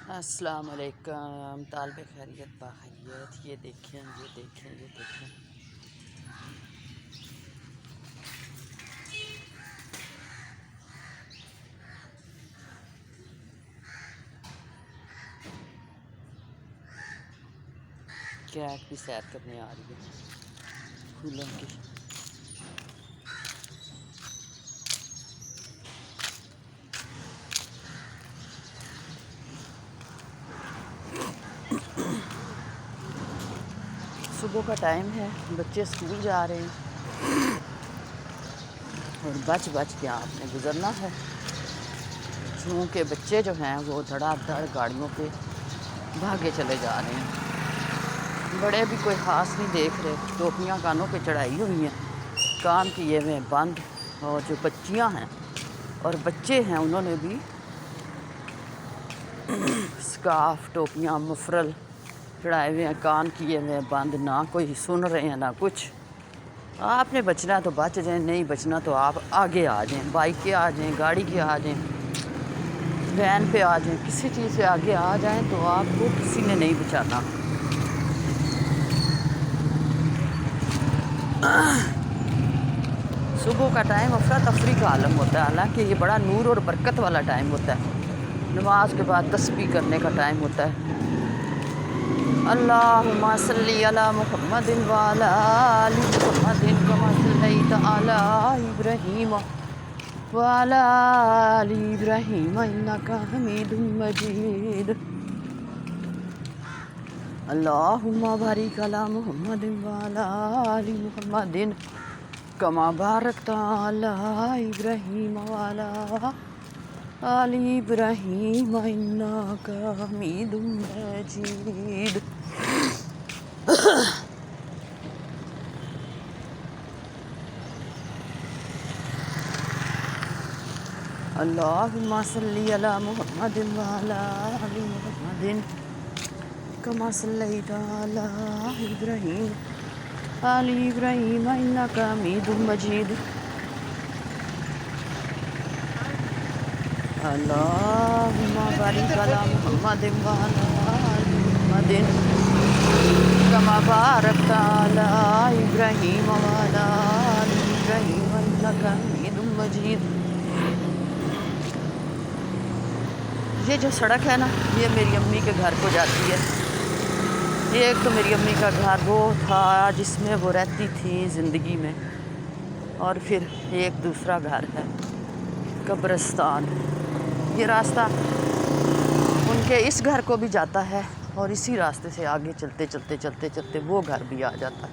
السلام علیکم طالب خیریت باخیریت. یہ دیکھیں یہ دیکھیں یہ دیکھیں کیٹ بھی سیر کرنے آ رہی ہے پھولوں کی. صبح کا ٹائم ہے، بچے اسکول جا رہے ہیں اور بچ بچ کے آپ نے گزرنا ہے، کیونکہ بچے جو ہیں وہ دھڑا دھڑ گاڑیوں پہ بھاگے چلے جا رہے ہیں. بڑے بھی کوئی خاص نہیں دیکھ رہے، ٹوپیاں کانوں پہ چڑھائی ہوئی ہیں، کان کیے ہوئے بند. اور جو بچیاں ہیں اور بچے ہیں انہوں نے بھی اسکارف ٹوپیاں مفرل چڑھائے ہوئے ہیں، کان کیے ہوئے ہیں بند. نہ کوئی سن رہے ہیں نہ کچھ. آپ نے بچنا تو بچ جائیں، نہیں بچنا تو آپ آگے آ جائیں، بائک کے آ جائیں، گاڑی کے آ جائیں، وین پہ آ جائیں، کسی چیز سے آگے آ جائیں تو آپ کو کسی نے نہیں بچانا. صبح کا ٹائم افراتفری کا عالم ہوتا ہے، حالانکہ یہ بڑا نور اور برکت والا ٹائم ہوتا ہے. نماز کے بعد تسبیح کرنے کا ٹائم ہوتا ہے. اللہم صلی علی محمد وعلی آل محمد کما صلیت علی ابراہیم وعلی آل ابراہیم انک حمید مجید. اللہم بارک علی محمد وعلی آل محمد کما بارکت علی ابراہیم وعلی آل ابراہیم انک حمید مجید. اللہم صلی علی محمد وعلی آل محمد کما صلیت علی ابراہیم آل ابراہیم انک حمید مجید. اللہم بارک علی محمد وعلی آل محمد کما بارکت علی ابراہیم وعلی آل ابراہیم انک حمید مجید. یہ جو سڑک ہے نا، یہ میری امی کے گھر کو جاتی ہے. ایک تو میری امی کا گھر وہ تھا جس میں وہ رہتی تھی زندگی میں، اور پھر ایک دوسرا گھر ہے قبرستان. یہ راستہ ان کے اس گھر کو بھی جاتا ہے اور اسی راستے سے آگے چلتے چلتے چلتے چلتے وہ گھر بھی آ جاتا ہے.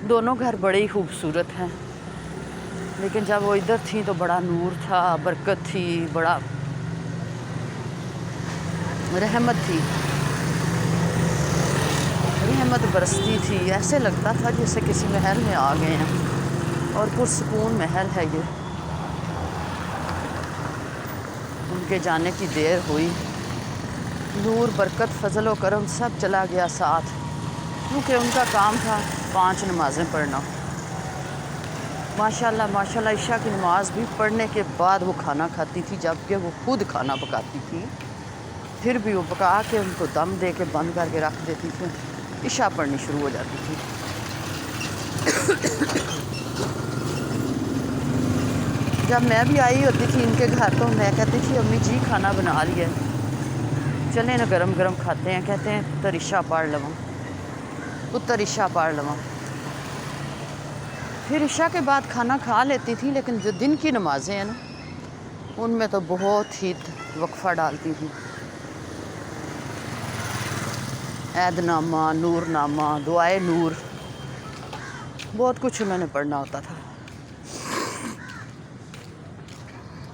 دونوں گھر بڑے ہی خوبصورت ہیں، لیکن جب وہ ادھر تھیں تو بڑا نور تھا، برکت تھی، بڑا رحمت تھی، رحمت برستی تھی. ایسے لگتا تھا جیسے کسی محل میں آ گئے ہیں، اور پرسکون محل ہے یہ. ان کے جانے کی دیر ہوئی، نور برکت فضل و کرم سب چلا گیا ساتھ، کیونکہ ان کا کام تھا 5 نمازیں پڑھنا. ماشاءاللہ ماشاءاللہ عشاء کی نماز بھی پڑھنے کے بعد وہ کھانا کھاتی تھی، جبکہ وہ خود کھانا پکاتی تھی. پھر بھی وہ پکا کے ان کو دم دے کے بند کر کے رکھ دیتی تھی، عشاء پڑھنی شروع ہو جاتی تھی. جب میں بھی آئی ہوتی تھی ان کے گھر تو میں کہتی تھی امی جی کھانا بنا لیا، چلیں نا گرم گرم کھاتے ہیں. کہتے ہیں پتر عشاء پڑھ لواں، پتر عشاء پڑھ لواں. پھر عشاء کے بعد کھانا کھا لیتی تھی، لیکن جو دن کی نمازیں ہیں نا ان میں تو بہت ہی وقفہ ڈالتی تھی. عید نامہ، نور نامہ، دعائے نور، بہت کچھ انہوں نے پڑھنا ہوتا تھا.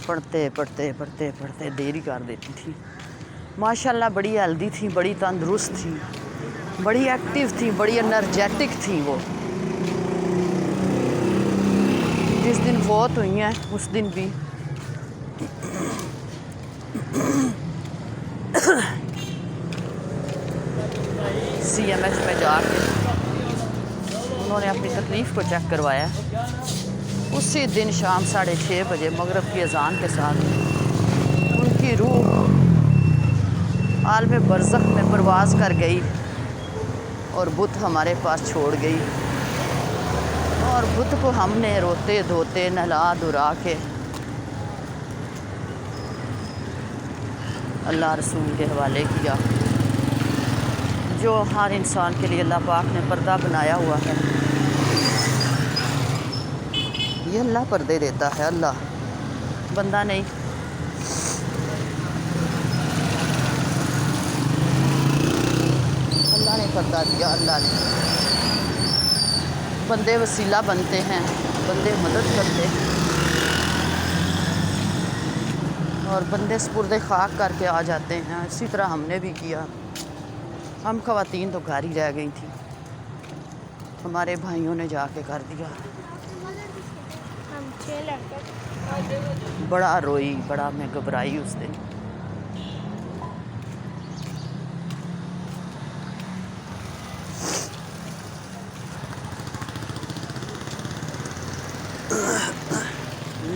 پڑھتے پڑھتے پڑھتے پڑھتے دیری کر دیتی تھی. ماشاءاللہ بڑی ہیلدی تھی، بڑی تندرست تھی، بڑی ایکٹیو تھی، بڑی انرجیٹک تھی. وہ جس دن فوت ہوئی ہیں اس دن بھی سی ایم ایچ میں جا کے انہوں نے اپنی تکلیف کو چیک کروایا. اسی دن شام 6:30 بجے مغرب کی اذان کے ساتھ ان کی روح عالم برزخ میں پرواز کر گئی اور بت ہمارے پاس چھوڑ گئی، اور بت کو ہم نے روتے دھوتے نہلا دھلا کے اللہ رسول کے حوالے کیا۔ جو ہر انسان کے لیے اللہ پاک نے پردہ بنایا ہوا ہے، یہ اللہ پردے دیتا ہے، اللہ بندہ نہیں۔ اللہ نے پردہ دیا، اللہ نے۔ بندے وسیلہ بنتے ہیں، بندے مدد کرتے ہیں، اور بندے سپرد خاک کر کے آ جاتے ہیں۔ اسی طرح ہم نے بھی کیا۔ ہم خواتین تو گھر ہی رہ گئی تھیں، ہمارے بھائیوں نے جا کے کر دیا۔ بڑا روئی، بڑا میں گھبرائی اس دن۔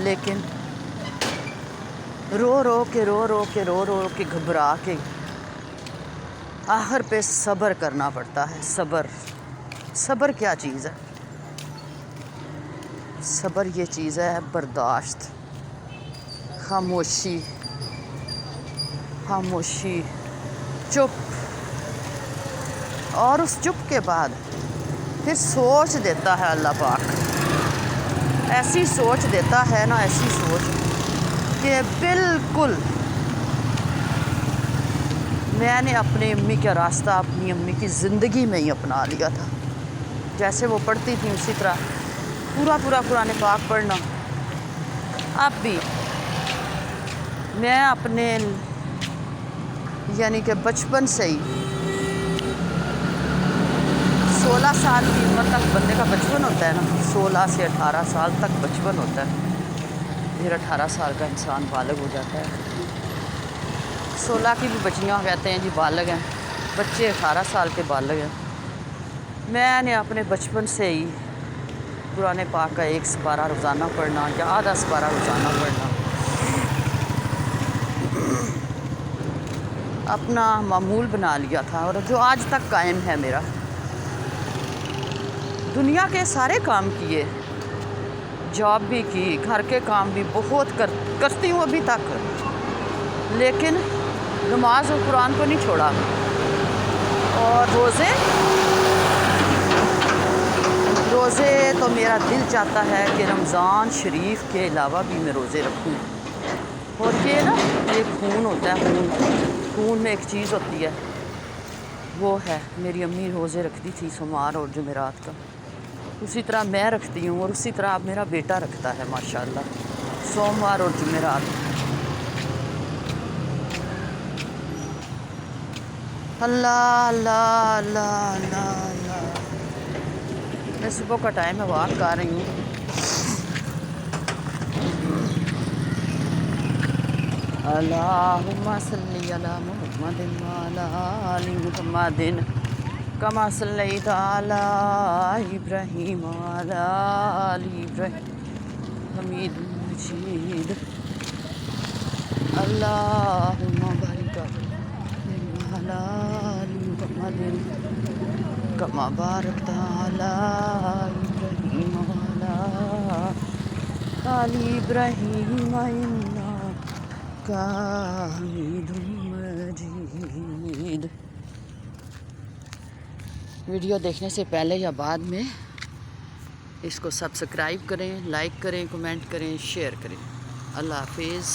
لیکن رو رو کے گھبرا کے آخر پہ صبر کرنا پڑتا ہے۔ صبر کیا چیز ہے؟ صبر یہ چیز ہے برداشت، خاموشی، چپ، اور اس چپ کے بعد پھر سوچ دیتا ہے اللہ پاک، ایسی سوچ دیتا ہے نا، ایسی سوچ کہ بالکل میں نے اپنی امی کا راستہ اپنی امی کی زندگی میں ہی اپنا لیا تھا۔ جیسے وہ پڑھتی تھیں اسی طرح پورا قرآن پاک پڑھنا۔ اب بھی میں اپنے یعنی کہ بچپن سے ہی 16 سال کی عمر تک بندے کا بچپن ہوتا ہے نا، 16 سے 18 سال تک بچپن ہوتا ہے، پھر 18 سال کا انسان بالغ ہو جاتا ہے۔ 16 کی بھی بچیاں کہتے ہیں جی بالغ ہیں، بچے 18 سال کے بالغ ہیں۔ میں نے اپنے بچپن سے ہی قرآن پاک کا 1 سپارہ روزانہ پڑھنا یا آدھا سپارہ روزانہ پڑھنا اپنا معمول بنا لیا تھا، اور جو آج تک قائم ہے میرا۔ دنیا کے سارے کام کیے، جاب بھی کی، گھر کے کام بھی بہت کرتی ہوں ابھی تک، لیکن نماز اور قرآن کو نہیں چھوڑا۔ اور روزے تو میرا دل چاہتا ہے کہ رمضان شریف کے علاوہ بھی میں روزے رکھوں۔ اور یہ نا ایک خون ہوتا ہے، خون میں ایک چیز ہوتی ہے، وہ ہے میری امی روزے رکھتی تھی سوموار اور جمعرات کا، اسی طرح میں رکھتی ہوں، اور اسی طرح اب میرا بیٹا رکھتا ہے ماشاءاللہ سوموار اور جمعرات۔ اللہ اللہ اللہ اللہ اللہ۔ میں صبح کا ٹائم ہے، واک کر رہی ہوں۔ اللہم صلی علی محمد وعلی آل محمد کما صلیت علی ابراہیم وعلی آل ابراہیم حمید مجید۔ اللہم بارک علی آل محمد کما بارکت علی ابراہیم وعلی آل ابراہیم انک حمید مجید۔ ویڈیو دیکھنے سے پہلے یا بعد میں اس کو سبسکرائب کریں، لائک کریں، کمنٹ کریں، شیئر کریں۔ اللہ حافظ۔